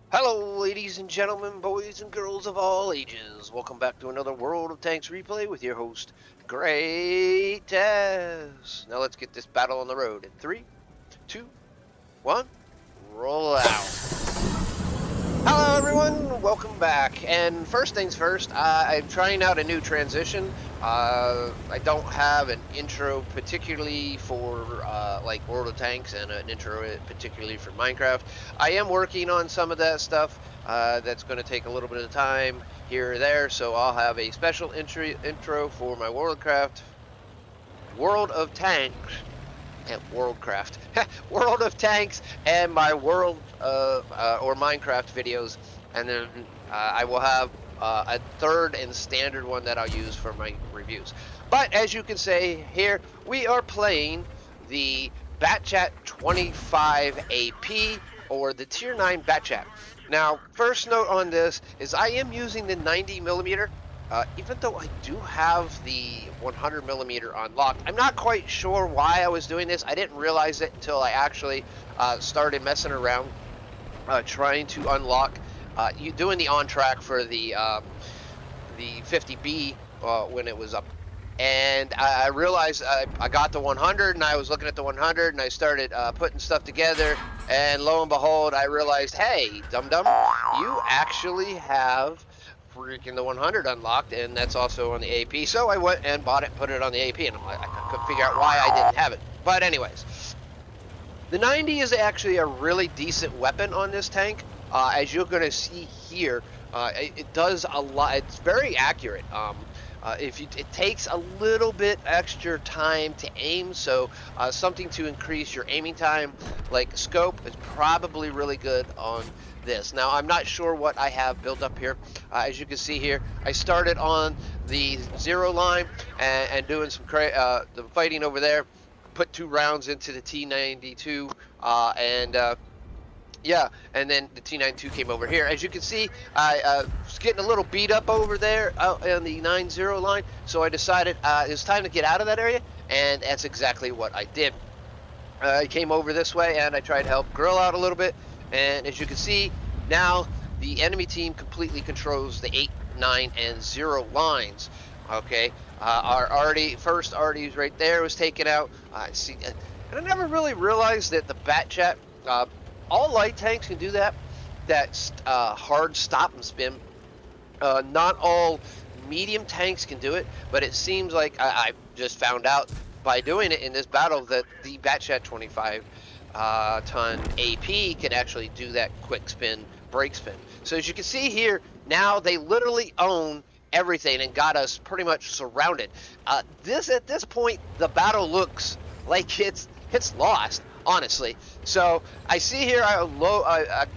Hello, ladies and gentlemen, boys and girls of all ages. Welcome back to another World of Tanks replay with your host, GreatTaz. Now let's get this battle on the road in 3, 2, 1, roll out. Hello, everyone. Welcome back. And first things first, I'm trying out a new transition. I don't have an intro particularly for like World of Tanks and an intro particularly for Minecraft. I am working on some of that stuff. That's going to take a little bit of time here or there, so I'll have a special intro for my World of Tanks. Worldcraft, World of Tanks, and my World or Minecraft videos, and then I will have a third and standard one that I'll use for my reviews. But as you can see here, we are playing the Bat-Chat 25 AP or the Tier 9 Bat-Chat. Now, first note on this is I am using the 90mm. Even though I do have the 100mm unlocked, I'm not quite sure why I was doing this. I didn't realize it until I actually started messing around trying to unlock, doing the on track for the 50B when it was up. And I realized I got the 100, and I was looking at the 100, and I started putting stuff together, and lo and behold, I realized, hey, dum-dum, you actually have freaking the 100 unlocked, and that's also on the AP. So I went and bought it, put it on the AP, and I couldn't figure out why I didn't have it. But anyways, the 90 is actually a really decent weapon on this tank. As you're going to see here, it does a lot. It's very accurate. It takes a little bit extra time to aim, so something to increase your aiming time, like scope, is probably really good on this. Now, I'm not sure what I have built up here. As you can see here, I started on the 0 line and doing some the fighting over there. Put 2 rounds into the T92, yeah, and then the T92 came over here. As you can see, I was getting a little beat up over there out on the 9-0 line, so I decided it was time to get out of that area, and that's exactly what I did. I came over this way, and I tried to help Grill out a little bit, and as you can see, now the enemy team completely controls the 8, 9, and 0 lines. Okay, our first Artie's right there was taken out. See, and I never really realized that the Bat-Chat, all light tanks can do that. That's hard stop and spin. Not all medium tanks can do it, but it seems like I just found out by doing it in this battle that the Bat-Chat 25 ton AP can actually do that quick spin, break spin. So as you can see here, now they literally own everything and got us pretty much surrounded. At this point, the battle looks like it's lost, honestly. So I see here I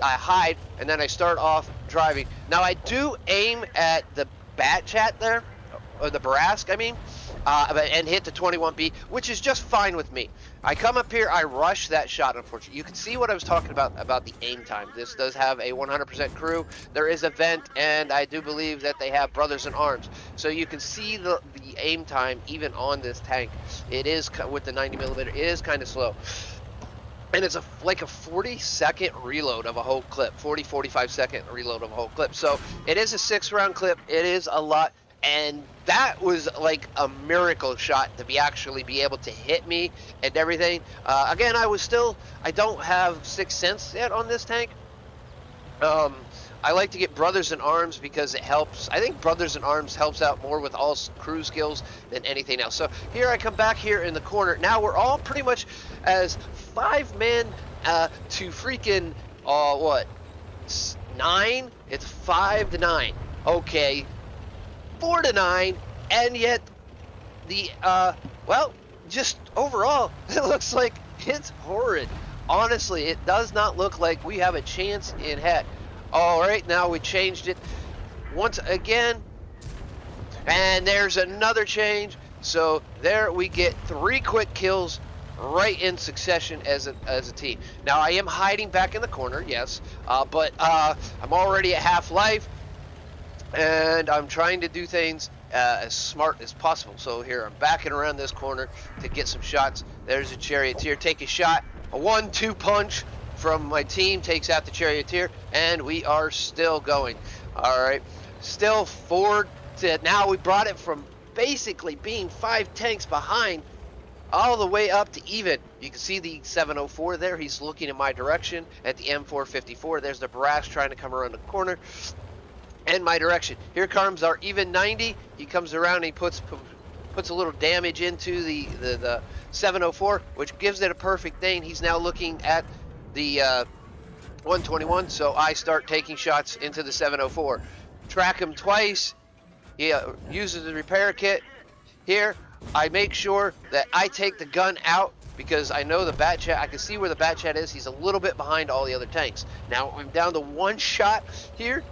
hide, and then I start off driving. Now I do aim at the Bat-Chat there, or the Barask, I mean, and hit the 21B, which is just fine with me. I come up here, I rush that shot, unfortunately. You can see what I was talking about the aim time. This does have a 100% crew. There is a vent, and I do believe that they have brothers in arms. So you can see the aim time even on this tank. It is, with the 90mm, it is kind of slow. And it's like a 40-second reload of a whole clip, 45-second reload of a whole clip. So it is a 6-round clip. It is a lot. And that was like a miracle shot to actually be able to hit me and everything. Again, I don't have 6th Sense yet on this tank. I like to get Brothers in Arms because it helps. I think Brothers in Arms helps out more with all crew skills than anything else. So here I come back here in the corner. Now we're all pretty much as 5 men to freaking, what, 9? It's 5 to 9. Okay. 4 to 9, and yet the well, just overall, it looks like it's horrid. Honestly, it does not look like we have a chance in heck. All right, now we changed it once again, and there's another change. So there we get 3 quick kills right in succession as a team. Now I am hiding back in the corner, yes, but I'm already at half life. And I'm trying to do things as smart as possible. So here I'm backing around this corner to get some shots. There's a Charioteer. Take a shot. A 1-2 punch. from my team takes out the charioteer, and we are still going. All right, still forward to now. We brought it from basically being 5 tanks behind all the way up to even. You can see the 704 there. He's looking in my direction at the M454. There's the Barras trying to come around the corner in my direction. Here comes our even 90. He comes around and he puts a little damage into the 704, which gives it a perfect thing. He's now looking at the 121, so I start taking shots into the 704. Track him twice. He uses the repair kit. Here, I make sure that I take the gun out because I know the Bat-Chat. I can see where the Bat-Chat is. He's a little bit behind all the other tanks. Now I'm down to 1 shot here,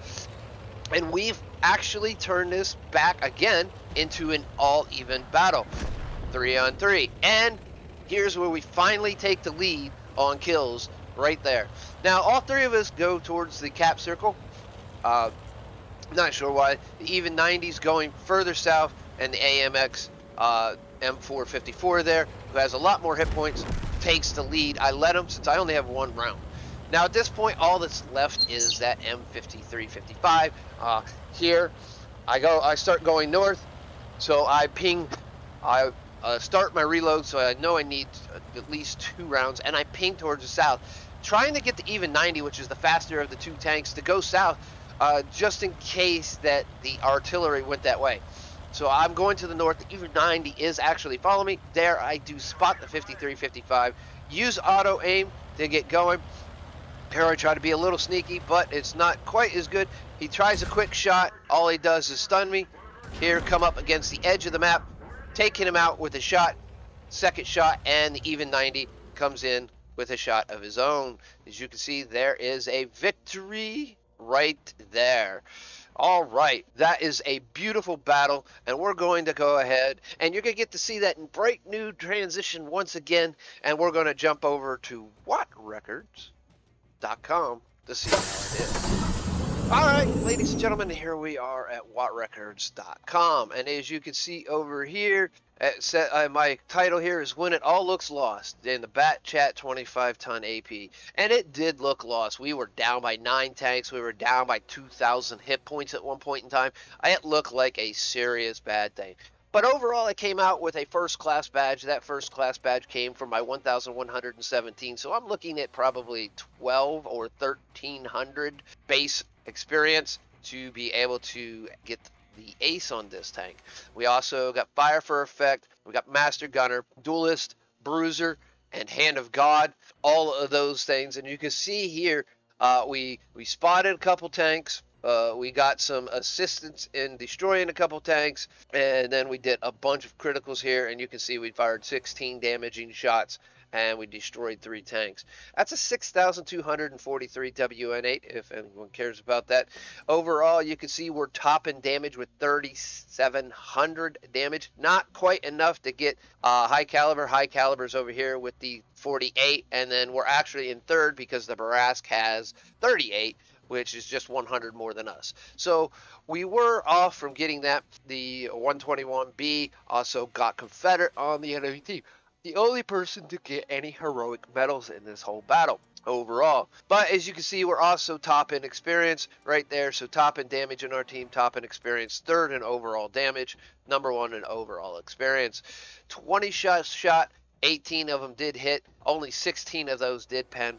and we've actually turned this back again into an all-even battle, 3-on-3. And here's where we finally take the lead on kills right there. Now all 3 of us go towards the cap circle. Not sure why. The even 90's going further south, and the AMX M454 there, who has a lot more hit points, takes the lead. I let him since I only have 1 round. Now at this point, all that's left is that M5355. Here, I start going north, so I start my reload, so I know I need at least 2 rounds, and I ping towards the south, trying to get the even 90, which is the faster of the 2 tanks, to go south, just in case that the artillery went that way. So I'm going to the north. The even 90 is actually following me. There I do spot the 5355. Use auto aim to get going. Here I try to be a little sneaky, but it's not quite as good. He tries a quick shot. All he does is stun me. Here, come up against the edge of the map, taking him out with a shot. Second shot, and the even 90 comes in with a shot of his own. As you can see, there is a victory right there. All right, that is a beautiful battle, and we're going to go ahead, and you're going to get to see that in bright new transition once again, and we're going to jump over to WattRecords.com to see how it is. All right, ladies and gentlemen, here we are at WattRecords.com, and as you can see over here, my title here is When It All Looks Lost in the Bat-Chat 25-ton AP, and it did look lost. We were down by 9 tanks. We were down by 2,000 hit points at one point in time. It looked like a serious bad thing. But overall, I came out with a first-class badge. That first-class badge came from my 1,117, so I'm looking at probably 12 or 1,300 base experience to be able to get the ace on this tank. We also got Fire for Effect, we got Master Gunner, Duelist, Bruiser, and Hand of God, all of those things. And you can see here, we spotted a couple tanks, we got some assistance in destroying a couple tanks, and then we did a bunch of criticals here, and you can see we fired 16 damaging shots, and we destroyed 3 tanks. That's a 6,243 WN8, if anyone cares about that. Overall, you can see we're topping damage with 3,700 damage. Not quite enough to get high caliber. High calibers over here with the 48, and then we're actually in third because the Barask has 38, which is just 100 more than us. So we were off from getting that. The 121B also got Confederate on the enemy team. The only person to get any heroic medals in this whole battle overall. But as you can see, we're also top in experience right there. So top in damage in our team, top in experience, third in overall damage, number 1 in overall experience. 20 shots shot, 18 of them did hit, only 16 of those did pen.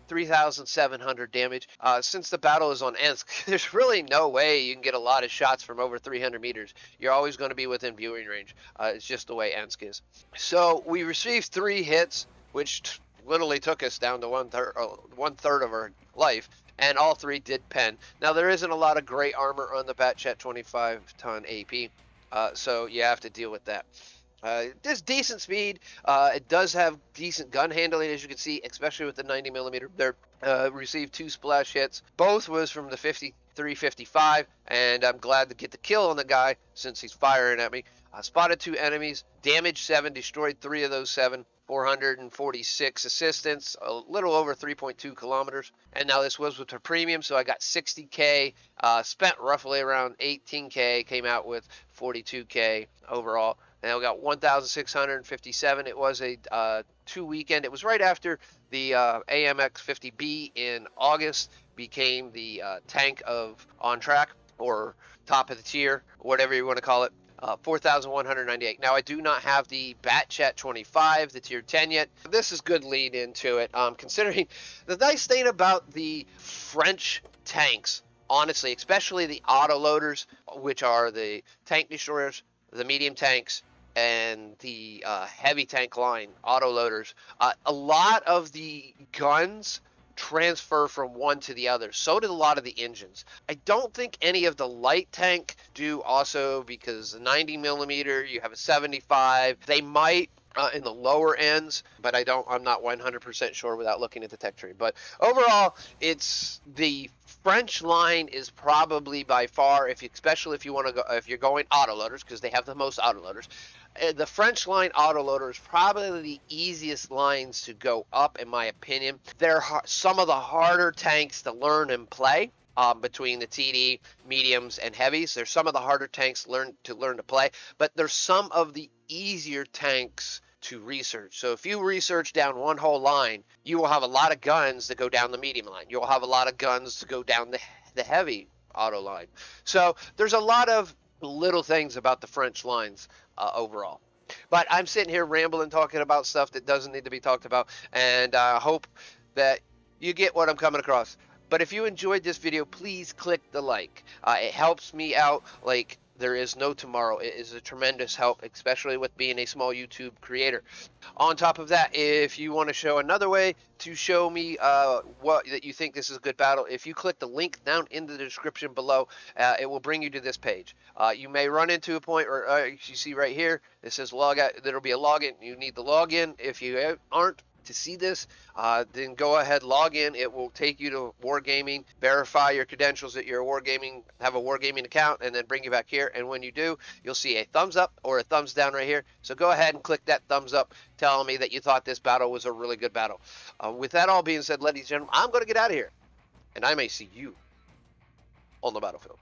3,700 damage. Since the battle is on Ensk, there's really no way you can get a lot of shots from over 300 meters. You're always going to be within viewing range. It's just the way Ensk is. So we received 3 hits, which literally took us down to one third of our life, and all 3 did pen. Now there isn't a lot of great armor on the Bat-Chat 25-ton AP, so you have to deal with that. There's decent speed. It does have decent gun handling, as you can see, especially with the 90mm. There received 2 splash hits. Both was from the 53-55, and I'm glad to get the kill on the guy since he's firing at me. Spotted 2 enemies, damaged 7, destroyed 3 of those 7. 446 assistance, a little over 3.2 kilometers. And now this was with her premium, so I got 60K, spent roughly around 18K, came out with 42K overall. and we got 1,657. It was a 2 weekend. It was right after the AMX 50B in August became the tank of on track, or top of the tier, whatever you want to call it. 4,198. Now, I do not have the Bat-Chat 25, the tier 10 yet. This is good lead into it, considering the nice thing about the French tanks, honestly, especially the autoloaders, which are the tank destroyers, the medium tanks, and the heavy tank line autoloaders. A lot of the guns transfer from one to the other. So did a lot of the engines. I don't think any of the light tank do also, because the 90 millimeter, you have a 75. They might in the lower ends, but I'm not 100% sure without looking at the tech tree. But overall, it's the French line is probably by far, especially if you want to go, if you're going autoloaders, because they have the most autoloaders. The French line autoloader is probably the easiest lines to go up, in my opinion. They're some of the harder tanks to learn and play. Between the TD, mediums, and heavies, there's some of the harder tanks to learn to play, but there's some of the easier tanks to research. So if you research down one whole line, you will have a lot of guns that go down the medium line. You'll have a lot of guns to go down the heavy auto line. So there's a lot of little things about the French lines overall. But I'm sitting here rambling, talking about stuff that doesn't need to be talked about, and I hope that you get what I'm coming across. But if you enjoyed this video, please click the like. It helps me out like there is no tomorrow. It is a tremendous help, especially with being a small YouTube creator. On top of that, if you want to show another way to show me what that you think this is a good battle, if you click the link down in the description below, it will bring you to this page. You may run into a point where you see right here, it says log out. There'll be a login. You need the login. If you aren't to see this, then go ahead, log in. It will take you to Wargaming, verify your credentials that you're a Wargaming, have a Wargaming account, and then bring you back here. And when you do, you'll see a thumbs up or a thumbs down right here. So go ahead and click that thumbs up, telling me that you thought this battle was a really good battle. With that all being said, ladies and gentlemen, I'm going to get out of here, and I may see you on the battlefield.